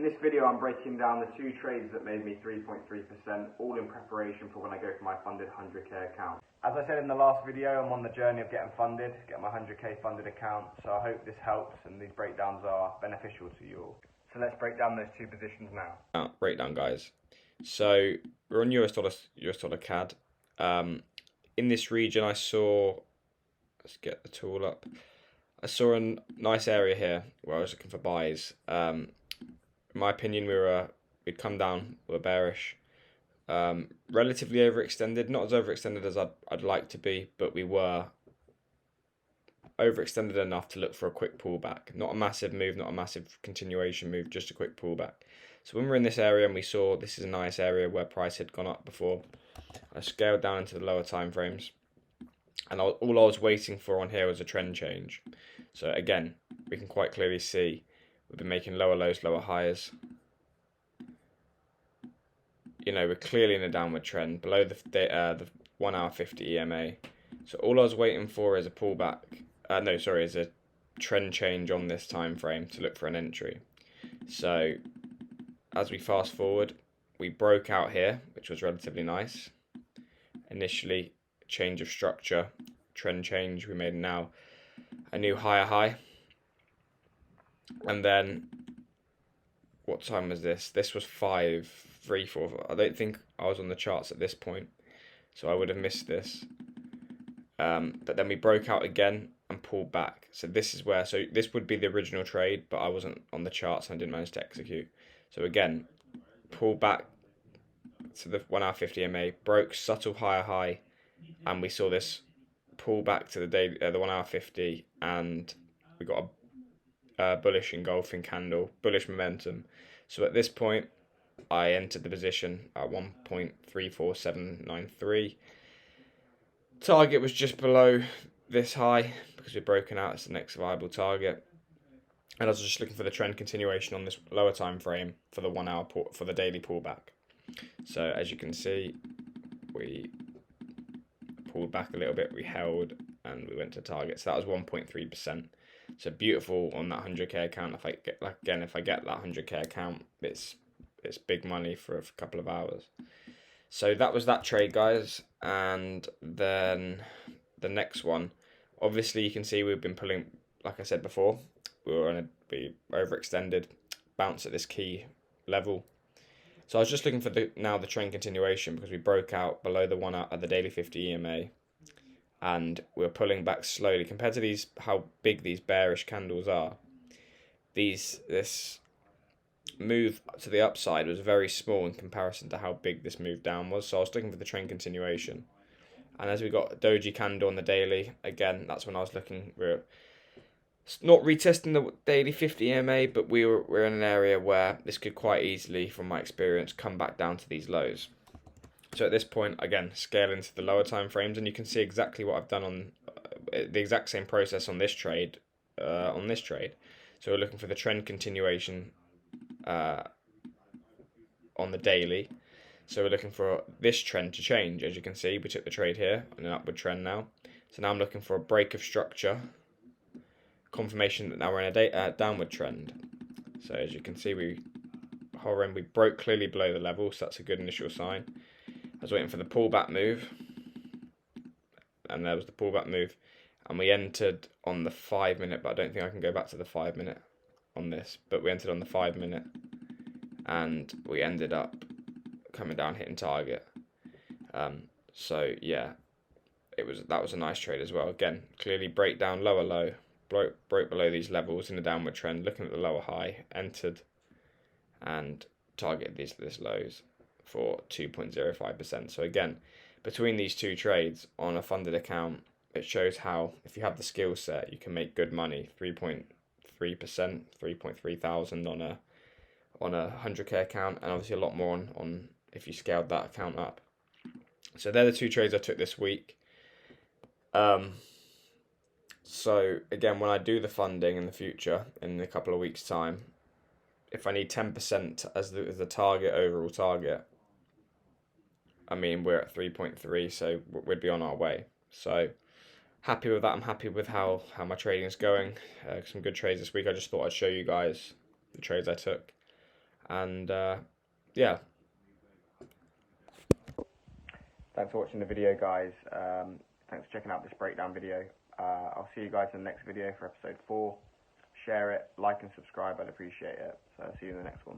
this video I'm breaking down the 2 trades that made me 3.3%, all in preparation for when I go for my funded 100k account. As I said in the last video, I'm on the journey of getting funded, getting my 100k funded account, so I hope this helps and these breakdowns are beneficial to you all. So let's break down those 2 positions now. Breakdown, guys. So we're on US dollar CAD. In this region I saw, let's get the tool up, I saw a nice area here where I was looking for buys. In my opinion, we'd come down, we were bearish, relatively overextended, not as overextended as I'd like to be, but we were overextended enough to look for a quick pullback. Not a massive move, not a massive continuation move, just a quick pullback. So when we're in this area and we saw this is a nice area where price had gone up before, I scaled down into the lower time frames, and all I was waiting for on here was a trend change. So again, we can quite clearly see we've been making lower lows, lower highs. You know, we're clearly in a downward trend below the 1 hour 50 EMA. So all I was waiting for is a pullback. Is a trend change on this time frame to look for an entry. So as we fast forward, we broke out here, which was relatively nice. Initially, change of structure, trend change. We made now a new higher high. And then, what time was this? This was 5:34. I don't think I was on the charts at this point, so I would have missed this. But then we broke out again and pulled back. So this is where, so this would be the original trade, but I wasn't on the charts and I didn't manage to execute. So again, pulled back to the 1 hour 50 EMA, broke subtle higher high, and we saw this pull back to the day, the 1 hour 50, and we got a bullish engulfing candle, bullish momentum. So at this point, I entered the position at 1.34793. Target was just below this high because we've broken out. It's the next viable target, and I was just looking for the trend continuation on this lower time frame for the 1 hour for the daily pullback. So as you can see, we pulled back a little bit, we held, and we went to target. So that was 1.3%. So beautiful on that 100k account. If I get that 100k account, it's big money for a couple of hours. So that was that trade, guys. And then the next one, obviously you can see we've been pulling, like I said before, we overextended, bounce at this key level. So I was just looking for the trend continuation because we broke out below the 1 hour at the daily 50 EMA, and we're pulling back slowly compared to how big these bearish candles are. This move to the upside was very small in comparison to how big this move down was. So I was looking for the trend continuation, and as we got a doji candle on the daily, again, that's when I was looking. We're not retesting the daily 50 EMA, but we're in an area where this could quite easily, from my experience, come back down to these lows. So at this point, again, scale into the lower time frames, and you can see exactly what I've done on the exact same process on this trade. So we're looking for the trend continuation on the daily. So we're looking for this trend to change. As you can see, we took the trade here on an upward trend now. So now I'm looking for a break of structure, confirmation that now we're in a downward trend. So as you can see, we broke clearly below the level, so that's a good initial sign. I was waiting for the pullback move, and there was the pullback move, and we entered on the 5 minute, but I don't think I can go back to the 5 minute on this, but we entered on the 5 minute, and we ended up coming down, hitting target. So yeah, that was a nice trade as well. Again, clearly breakdown, lower low, broke below these levels in a downward trend, looking at the lower high, entered and targeted this lows for 2.05%. So again, between these 2 trades on a funded account, it shows how, if you have the skill set, you can make good money. 3.3%, 3.3 thousand on a 100k account, and obviously a lot more on if you scaled that account up. So they're the 2 trades I took this week. So again, when I do the funding in the future, in a couple of weeks' time, if I need 10% as the target, overall target, I mean, we're at 3.3, so we'd be on our way. So happy with that. I'm happy with how my trading is going. Some good trades this week. I just thought I'd show you guys the trades I took. And yeah. Thanks for watching the video, guys. Thanks for checking out this breakdown video. I'll see you guys in the next video for episode 4. Share it, like and subscribe, I'd appreciate it. So I'll see you in the next one.